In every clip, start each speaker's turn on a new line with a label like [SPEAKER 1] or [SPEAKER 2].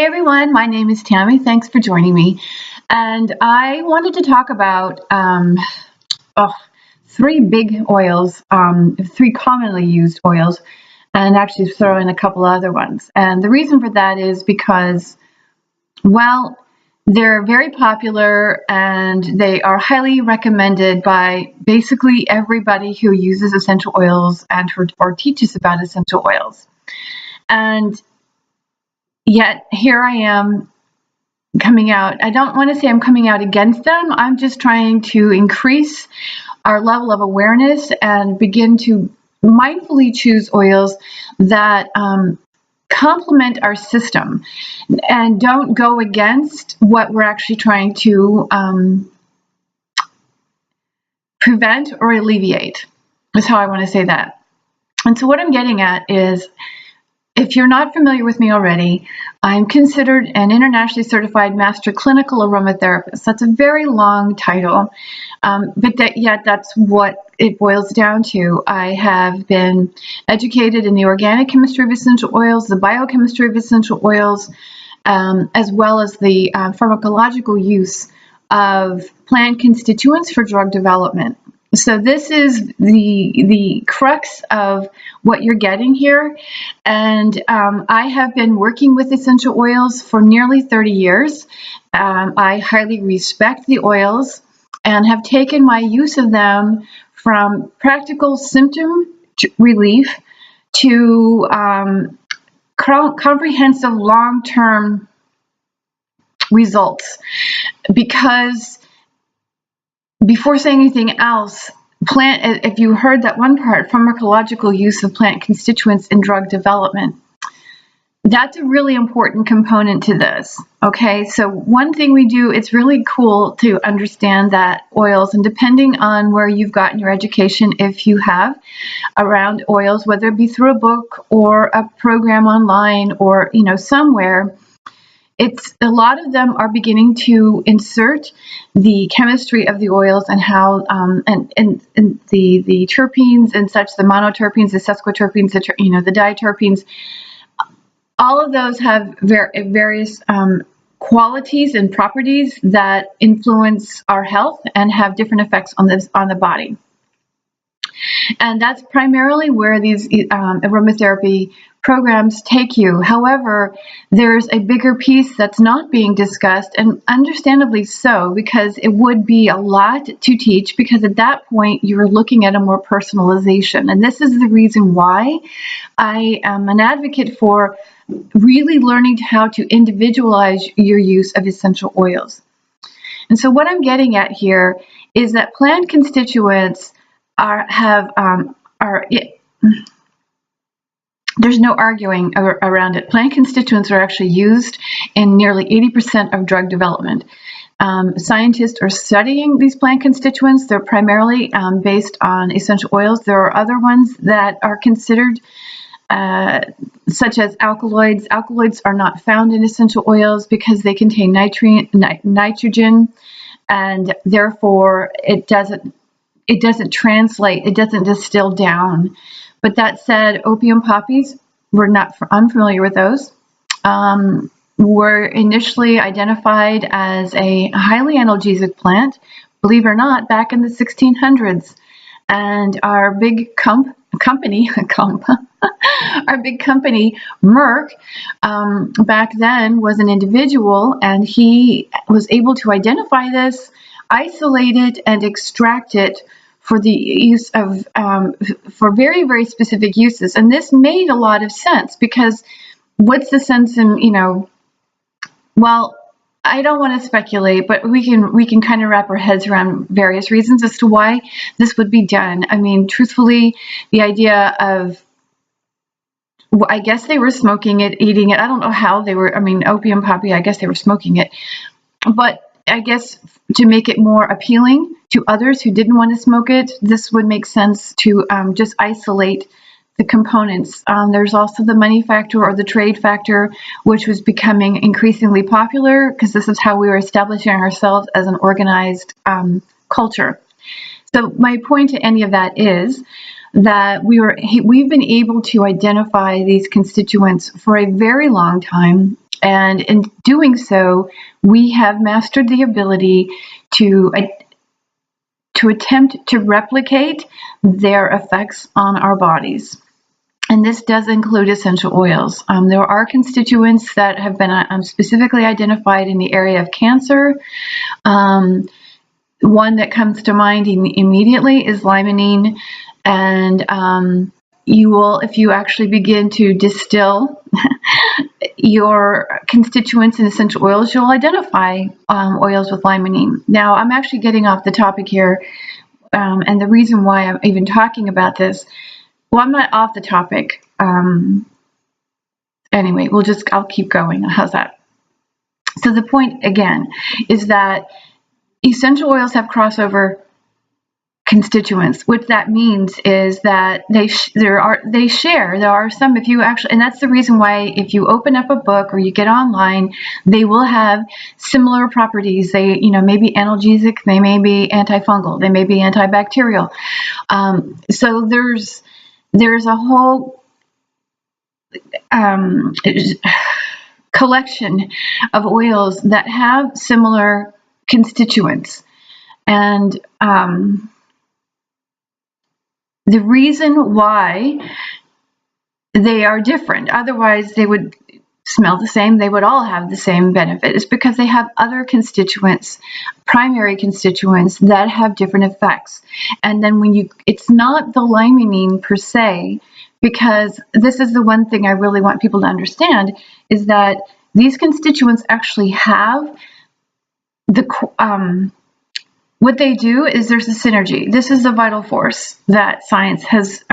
[SPEAKER 1] Hey everyone, my name is Tammy. Thanks for joining me. And I wanted to talk about three big oils, three commonly used oils, and actually throw in a couple other ones. And the reason for that is because, well, they're very popular and they are highly recommended by basically everybody who uses essential oils and or teaches about essential oils. And yet here I am coming out. I don't want to say I'm coming out against them. I'm just trying to increase our level of awareness and begin to mindfully choose oils that complement our system and don't go against what we're actually trying to prevent or alleviate, is how I want to say that. And so what I'm getting at is, if you're not familiar with me already, I'm considered an internationally certified master clinical aromatherapist. That's a very long title, but that's what it boils down to. I have been educated in the organic chemistry of essential oils, the biochemistry of essential oils, as well as the pharmacological use of plant constituents for drug development. So this is the crux of what you're getting here. And I have been working with essential oils for nearly 30 years. I highly respect the oils and have taken my use of them from practical symptom relief to comprehensive long-term results. Because before saying anything else, if you heard that one part, pharmacological use of plant constituents in drug development, that's a really important component to this. Okay, so one thing we do, it's really cool to understand that oils, and depending on where you've gotten your education, if you have around oils, whether it be through a book or a program online or somewhere, it's a lot of them are beginning to insert the chemistry of the oils and how and the terpenes and such, the monoterpenes, the sesquiterpenes, the diterpenes. All of those have various qualities and properties that influence our health and have different effects on the body. And that's primarily where these aromatherapy programs take you. However, there's a bigger piece that's not being discussed, and understandably so, because it would be a lot to teach, because at that point you're looking at a more personalization. And this is the reason why I am an advocate for really learning how to individualize your use of essential oils. And so what I'm getting at here is that plant constituents there's no arguing around it. Plant constituents are actually used in nearly 80% of drug development. Scientists are studying these plant constituents. They're primarily based on essential oils. There are other ones that are considered such as alkaloids. Alkaloids are not found in essential oils because they contain nitrogen, and therefore it doesn't translate, it doesn't distill down. But that said, opium poppies, we're not unfamiliar with those, were initially identified as a highly analgesic plant, believe it or not, back in the 1600s. And our big company, Merck, back then was an individual, and he was able to identify this, isolate it, and extract it for the use of, for very, very specific uses. And this made a lot of sense, because what's the sense in, well, I don't want to speculate, but we can kind of wrap our heads around various reasons as to why this would be done. I mean, truthfully, the idea of, I guess they were smoking it, eating it. I don't know how they were, opium poppy, I guess they were smoking it. But I guess to make it more appealing to others who didn't want to smoke it, this would make sense to just isolate the components. There's also the money factor or the trade factor, which was becoming increasingly popular, because this is how we were establishing ourselves as an organized culture. So my point to any of that is that we've been able to identify these constituents for a very long time And in doing so, we have mastered the ability to attempt to replicate their effects on our bodies. And this does include essential oils. There are constituents that have been specifically identified in the area of cancer. One that comes to mind immediately is limonene. And you will, if you actually begin to distill your constituents in essential oils, you'll identify oils with limonene. Now, I'm actually getting off the topic here, and the reason why I'm even talking about this, well, I'm not off the topic. Anyway, I'll keep going. How's that? So the point, again, is that essential oils have crossover constituents. What that means is that they share. There are some, if you actually, and that's the reason why if you open up a book or you get online, they will have similar properties. They, may be analgesic, they may be antifungal, they may be antibacterial. So there's a whole collection of oils that have similar constituents. And the reason why they are different, otherwise they would smell the same, they would all have the same benefit, is because they have other constituents, primary constituents, that have different effects. And then it's not the limonene per se, because this is the one thing I really want people to understand, is that these constituents actually have what they do is there's a synergy. This is the vital force that science has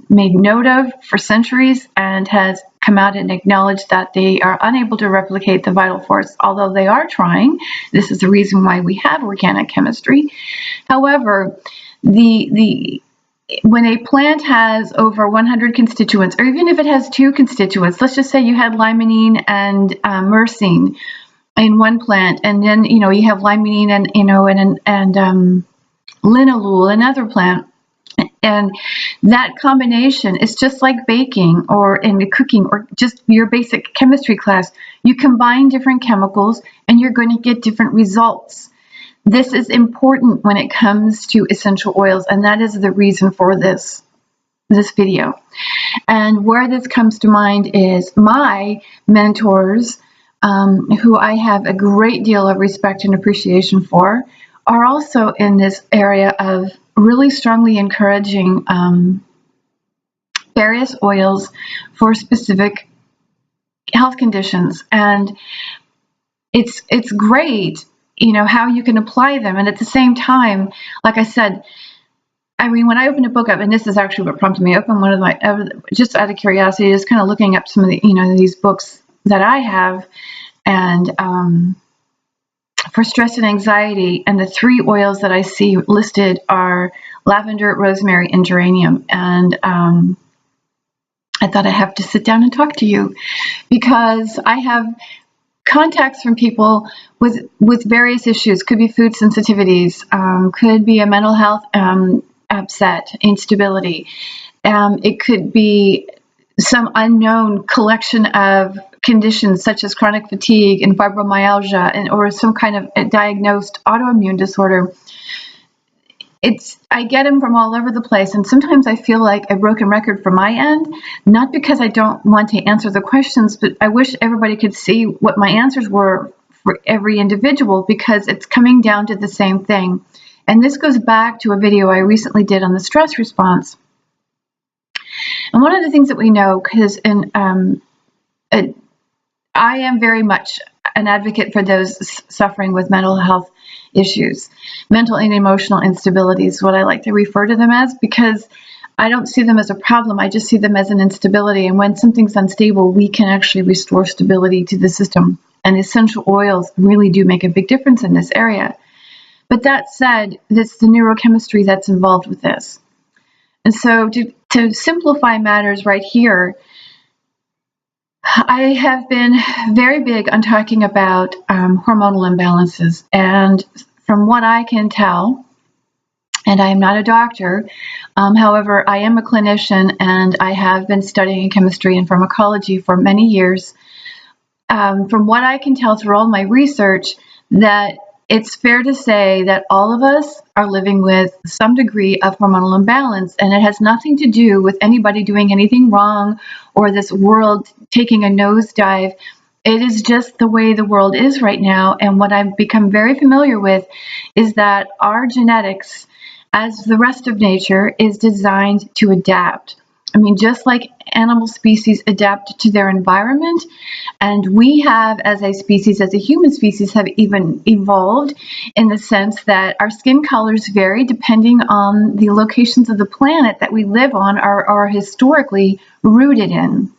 [SPEAKER 1] made note of for centuries and has come out and acknowledged that they are unable to replicate the vital force, although they are trying. This is the reason why we have organic chemistry. However, when a plant has over 100 constituents, or even if it has 2 constituents, let's just say you had limonene and myrcene in one plant, and then you have limonene and linalool in another plant, and that combination is just like baking or in cooking or just your basic chemistry class. You combine different chemicals and you're going to get different results. This is important when it comes to essential oils, and that is the reason for this video. And where this comes to mind is my mentors, who I have a great deal of respect and appreciation for, are also in this area of really strongly encouraging various oils for specific health conditions. And it's great, how you can apply them. And at the same time, like I said, when I opened a book up, and this is actually what prompted me to open one of my, just out of curiosity, just kind of looking up some of the, these books that I have, and for stress and anxiety, and the 3 oils that I see listed are lavender, rosemary, and geranium. And I thought I have to sit down and talk to you, because I have contacts from people with various issues. Could be food sensitivities, could be a mental health upset, instability. It could be some unknown collection of conditions such as chronic fatigue and fibromyalgia, or some kind of a diagnosed autoimmune disorder. I get them from all over the place, and sometimes I feel like a broken record from my end, not because I don't want to answer the questions, but I wish everybody could see what my answers were for every individual, because it's coming down to the same thing. And this goes back to a video I recently did on the stress response. And one of the things that we know, because I am very much an advocate for those suffering with mental health issues. Mental and emotional instability is what I like to refer to them as, because I don't see them as a problem. I just see them as an instability. And when something's unstable, we can actually restore stability to the system. And essential oils really do make a big difference in this area. But that said, it's the neurochemistry that's involved with this. And so to simplify matters right here, I have been very big on talking about hormonal imbalances. And from what I can tell, and I am not a doctor, however, I am a clinician, and I have been studying chemistry and pharmacology for many years. from what I can tell through all my research, that it's fair to say that all of us are living with some degree of hormonal imbalance, and it has nothing to do with anybody doing anything wrong or this world taking a nosedive. It is just the way the world is right now. And what I've become very familiar with is that our genetics, as the rest of nature, is designed to adapt. I mean, just like animal species adapt to their environment, and we have, as a species, as a human species, have even evolved in the sense that our skin colors vary depending on the locations of the planet that we live on, are historically rooted in.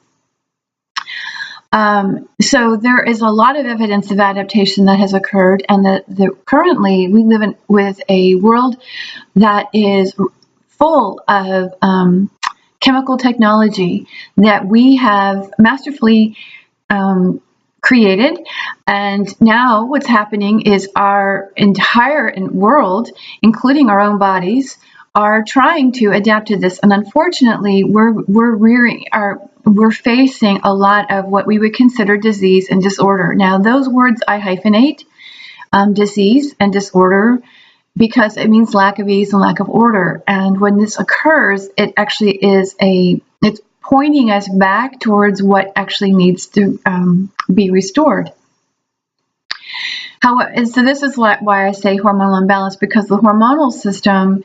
[SPEAKER 1] So there is a lot of evidence of adaptation that has occurred, and that currently we live with a world that is full of chemical technology that we have masterfully created. And now what's happening is our entire world, including our own bodies, are trying to adapt to this. And unfortunately, we're facing a lot of what we would consider disease and disorder. Now, those words I hyphenate, disease and disorder, because it means lack of ease and lack of order. And when this occurs, it actually is it's pointing us back towards what actually needs to be restored. So this is why I say hormonal imbalance, because the hormonal system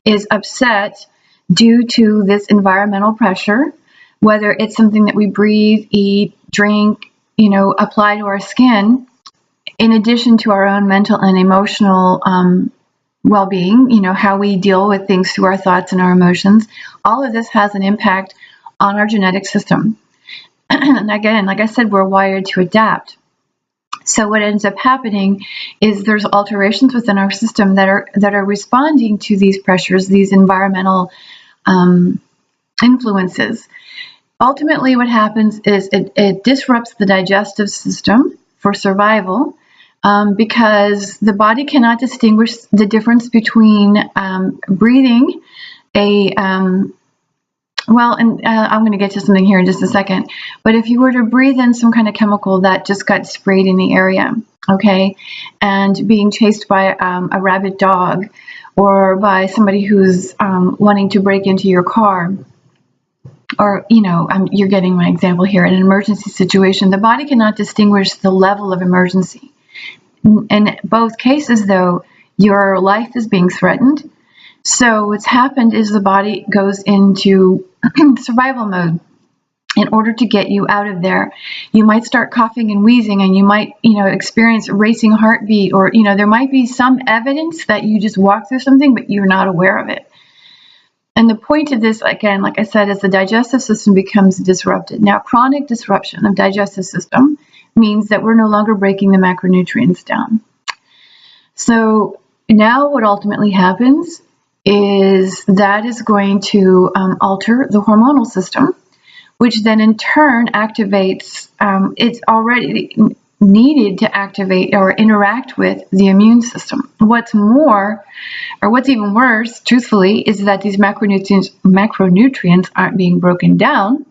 [SPEAKER 1] is upset due to this environmental pressure, whether it's something that we breathe, eat, drink, apply to our skin, in addition to our own mental and emotional well-being, how we deal with things through our thoughts and our emotions. All of this has an impact on our genetic system. And again, like I said, we're wired to adapt. So what ends up happening is there's alterations within our system that are responding to these pressures, these environmental influences. Ultimately, what happens is it disrupts the digestive system for survival, because the body cannot distinguish the difference between breathing I'm going to get to something here in just a second, but if you were to breathe in some kind of chemical that just got sprayed in the area, okay, and being chased by a rabid dog, or by somebody who's wanting to break into your car, or, you're getting my example here, in an emergency situation, the body cannot distinguish the level of emergency. In both cases, though, your life is being threatened. So what's happened is the body goes into survival mode in order to get you out of there. You might start coughing and wheezing, and you might, experience a racing heartbeat, or, there might be some evidence that you just walked through something, but you're not aware of it. And the point of this, again, like I said, is the digestive system becomes disrupted. Now, chronic disruption of digestive system means that we're no longer breaking the macronutrients down. So now what ultimately happens is that is going to alter the hormonal system, which then in turn activates, it's already needed to activate or interact with the immune system. What's even worse, truthfully, is that these macronutrients aren't being broken down.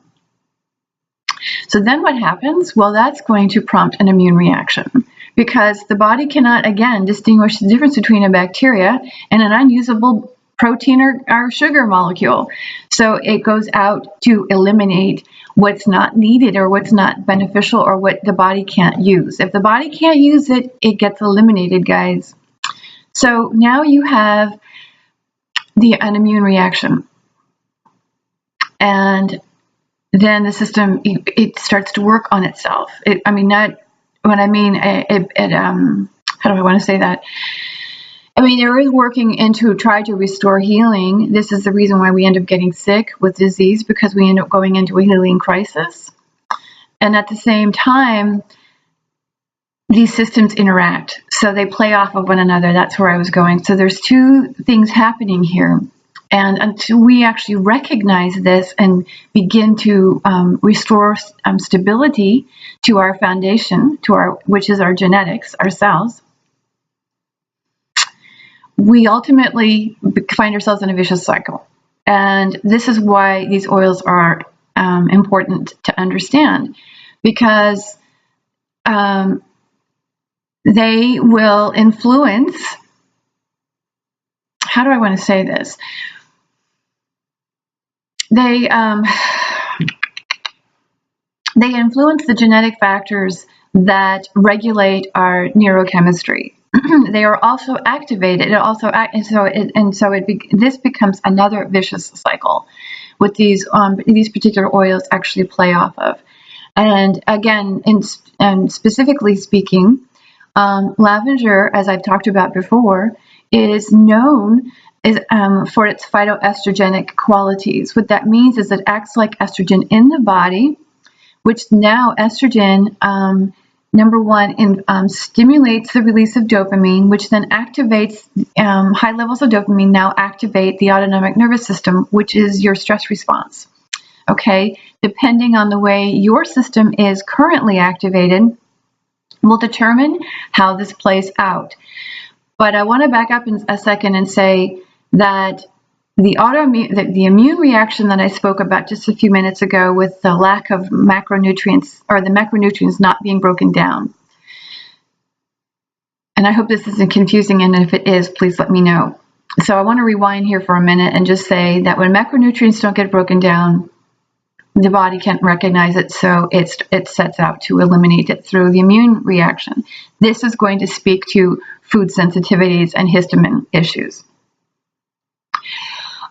[SPEAKER 1] So then what happens? Well, that's going to prompt an immune reaction, because the body cannot, again, distinguish the difference between a bacteria and an unusable protein or sugar molecule. So it goes out to eliminate what's not needed, or what's not beneficial, or what the body can't use. If the body can't use it, it gets eliminated, guys. So now you have an immune reaction. And then the system, it starts to work on itself. How do I want to say that? There is working to try to restore healing. This is the reason why we end up getting sick with disease, because we end up going into a healing crisis. And at the same time, these systems interact. So they play off of one another. That's where I was going. So there's two things happening here. And until we actually recognize this and begin to restore stability to our foundation, which is our genetics, our cells, we ultimately find ourselves in a vicious cycle. And this is why these oils are important to understand, because they will influence, how do I want to say this? They influence the genetic factors that regulate our neurochemistry. They are also activated. This becomes another vicious cycle, with these particular oils actually play off of. And again, and specifically speaking, lavender, as I've talked about before, is known for its phytoestrogenic qualities. What that means is it acts like estrogen in the body, which now estrogen, number one, stimulates the release of dopamine, which then activates, high levels of dopamine now activate the autonomic nervous system, which is your stress response. Okay, depending on the way your system is currently activated will determine how this plays out. But I want to back up in a second and say that the immune reaction that I spoke about just a few minutes ago, with the lack of macronutrients, or the macronutrients not being broken down. And I hope this isn't confusing, and if it is, please let me know. So I want to rewind here for a minute and just say that when macronutrients don't get broken down, the body can't recognize it, so it sets out to eliminate it through the immune reaction. This is going to speak to food sensitivities and histamine issues.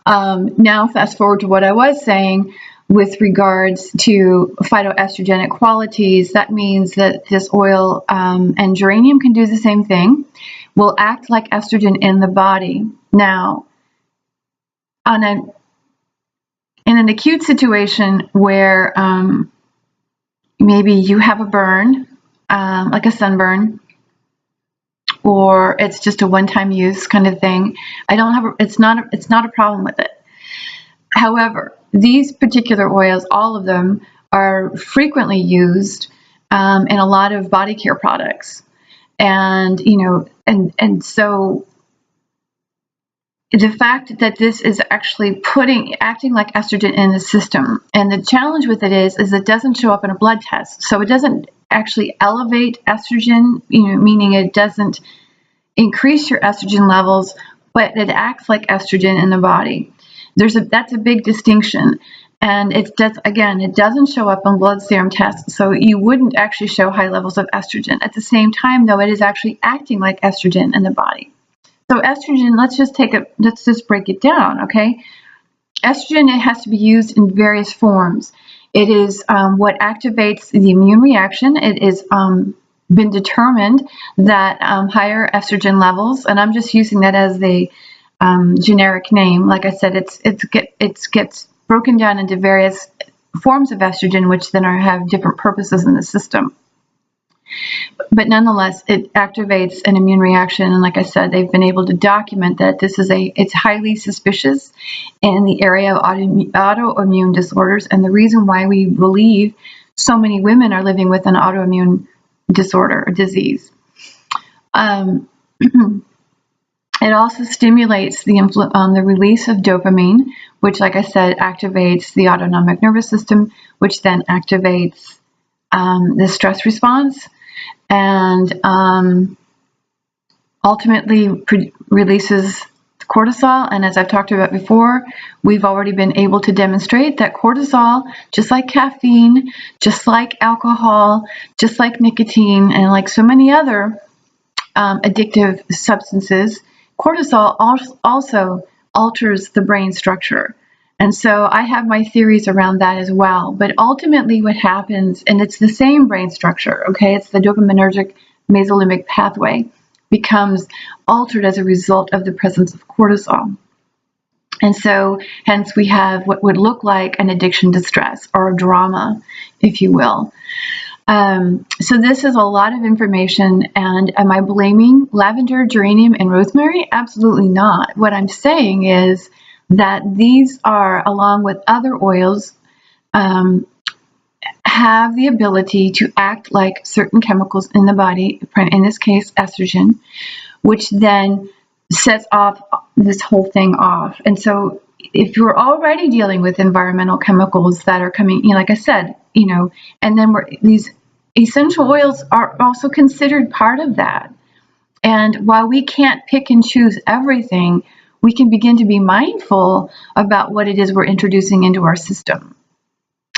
[SPEAKER 1] Now, fast forward to what I was saying with regards to phytoestrogenic qualities. That means that this oil, and geranium can do the same thing, will act like estrogen in the body. Now, in an acute situation where maybe you have a burn, like a sunburn, or it's just a one-time use kind of thing, it's not a problem with it. However, these particular oils, all of them, are frequently used in a lot of body care products, and so the fact that this is actually acting like estrogen in the system, and the challenge with it is it doesn't show up in a blood test, so it doesn't actually elevate estrogen, meaning it doesn't increase your estrogen levels, but it acts like estrogen in the body. That's a big distinction, and it doesn't show up on blood serum tests, so you wouldn't actually show high levels of estrogen. At the same time, though, it is actually acting like estrogen in the body. So estrogen, let's just break it down, okay? Estrogen, it has to be used in various forms. It is what activates the immune reaction. It is been determined that higher estrogen levels, and I'm just using that as the generic name. Like I said, it gets broken down into various forms of estrogen, which then have different purposes in the system. But nonetheless, it activates an immune reaction, and like I said, they've been able to document that it's highly suspicious in the area of autoimmune disorders, and the reason why we believe so many women are living with an autoimmune disorder or disease. It also stimulates the release of dopamine, which, like I said, activates the autonomic nervous system, which then activates the stress response, and ultimately releases cortisol. And as I've talked about before, we've already been able to demonstrate that cortisol, just like caffeine, just like alcohol, just like nicotine, and like so many other addictive substances, cortisol also alters the brain structure. And so I have my theories around that as well. But ultimately what happens, and it's the same brain structure, okay, it's the dopaminergic mesolimbic pathway, becomes altered as a result of the presence of cortisol. And so hence we have what would look like an addiction to stress, or a drama, if you will. So this is a lot of information, and am I blaming lavender, geranium, and rosemary? Absolutely not. What I'm saying is that these are, along with other oils, have the ability to act like certain chemicals in the body, in this case estrogen, which then sets off this whole thing off. And so if you're already dealing with environmental chemicals that are coming, like I said, and then these essential oils are also considered part of that. And while we can't pick and choose everything, we can begin to be mindful about what it is we're introducing into our system.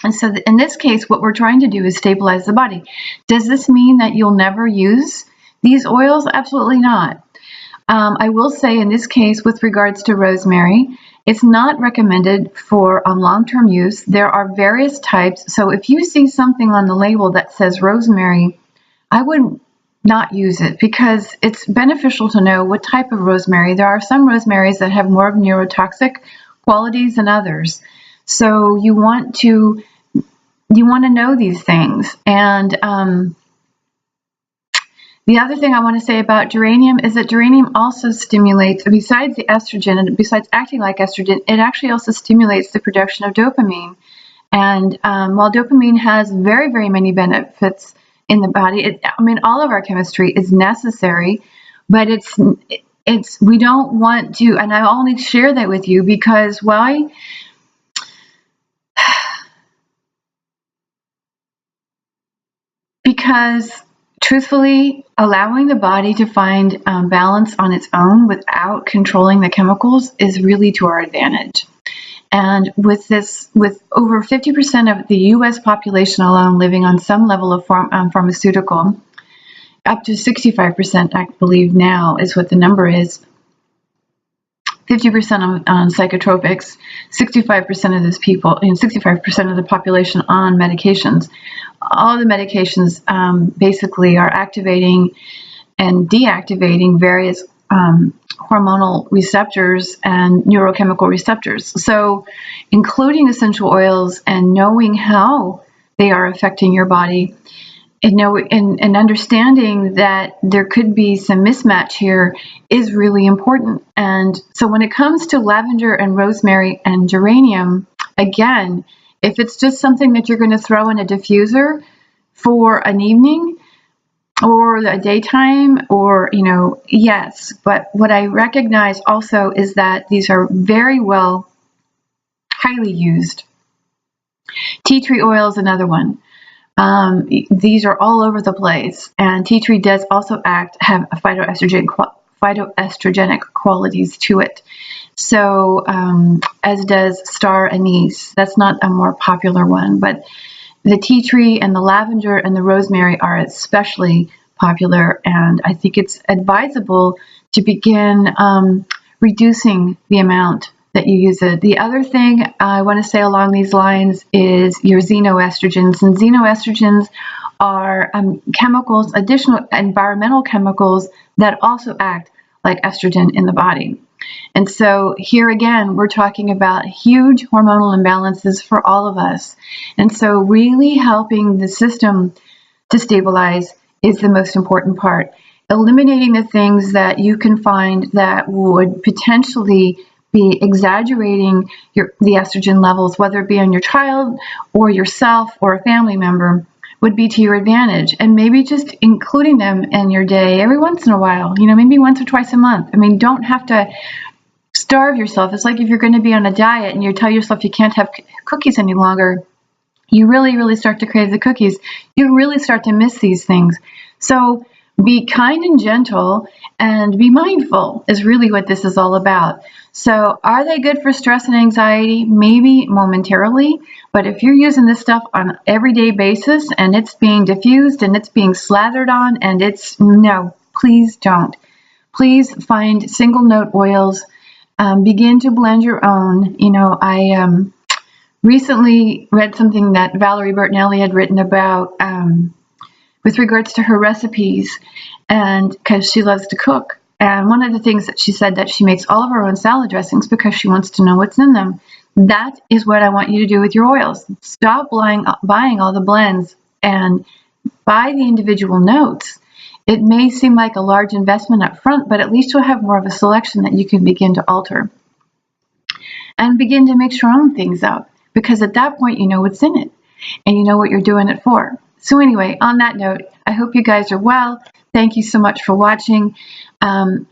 [SPEAKER 1] And so in this case, what we're trying to do is stabilize the body. Does this mean that you'll never use these oils? Absolutely not. I will say in this case, with regards to rosemary, it's not recommended for long-term use. There are various types. So if you see something on the label that says rosemary, I would not use it, because it's beneficial to know what type of rosemary. There are some rosemaries that have more of neurotoxic qualities than others. So you want to know these things. And the other thing I want to say about geranium is that geranium also stimulates, besides the estrogen, and besides acting like estrogen, it actually also stimulates the production of dopamine. And while dopamine has very, very many benefits in the body, all of our chemistry is necessary, but we don't want to, and I only share that with you because why? Because truthfully, allowing the body to find balance on its own without controlling the chemicals is really to our advantage. And with over 50% of the U.S. population alone living on some level of pharmaceutical, up to 65%, I believe now is what the number is, 50% on psychotropics, 65% of those people, 65% of the population on medications. All the medications basically are activating and deactivating various hormonal receptors and neurochemical receptors. So including essential oils and knowing how they are affecting your body, and understanding that there could be some mismatch here is really important. And so when it comes to lavender and rosemary and geranium, again, if it's just something that you're going to throw in a diffuser for an evening or a daytime, or, yes. But what I recognize also is that these are very well, highly used. Tea tree oil is another one. These are all over the place, and tea tree does also have a phytoestrogenic qualities to it. So, as does star anise. That's not a more popular one, but the tea tree and the lavender and the rosemary are especially popular, and I think it's advisable to begin reducing the amount that you use it. The other thing I want to say along these lines is your xenoestrogens. And xenoestrogens are chemicals, additional environmental chemicals that also act like estrogen in the body. And so here again, we're talking about huge hormonal imbalances for all of us. And so really helping the system to stabilize is the most important part. Eliminating the things that you can find that would potentially be exaggerating the estrogen levels, whether it be on your child or yourself or a family member, would be to your advantage. And maybe just including them in your day every once in a while, maybe once or twice a month. Don't have to starve yourself. It's like if you're going to be on a diet and you tell yourself you can't have cookies any longer, you really, really start to crave the cookies. You really start to miss these things. So be kind and gentle and be mindful is really what this is all about. So are they good for stress and anxiety? Maybe momentarily, but if you're using this stuff on an everyday basis and it's being diffused and it's being slathered on and no, please don't. Please find single note oils. Begin to blend your own. I recently read something that Valerie Bertinelli had written about with regards to her recipes, and because she loves to cook. And one of the things that she said, that she makes all of her own salad dressings because she wants to know what's in them. That is what I want you to do with your oils. Stop buying all the blends and buy the individual notes. It may seem like a large investment up front, but at least you'll have more of a selection that you can begin to alter. And begin to mix your own things up, because at that point you know what's in it and you know what you're doing it for. So anyway, on that note, I hope you guys are well. Thank you so much for watching.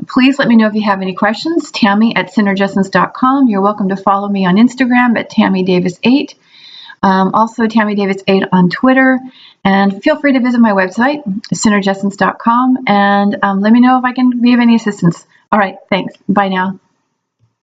[SPEAKER 1] Please let me know if you have any questions. Tammy at synergessence.com. You're welcome to follow me on Instagram at TammyDavis8. Also Tammy Davis 8 on Twitter. And feel free to visit my website, synergessence.com, and let me know if I can be of any assistance. All right, thanks. Bye now.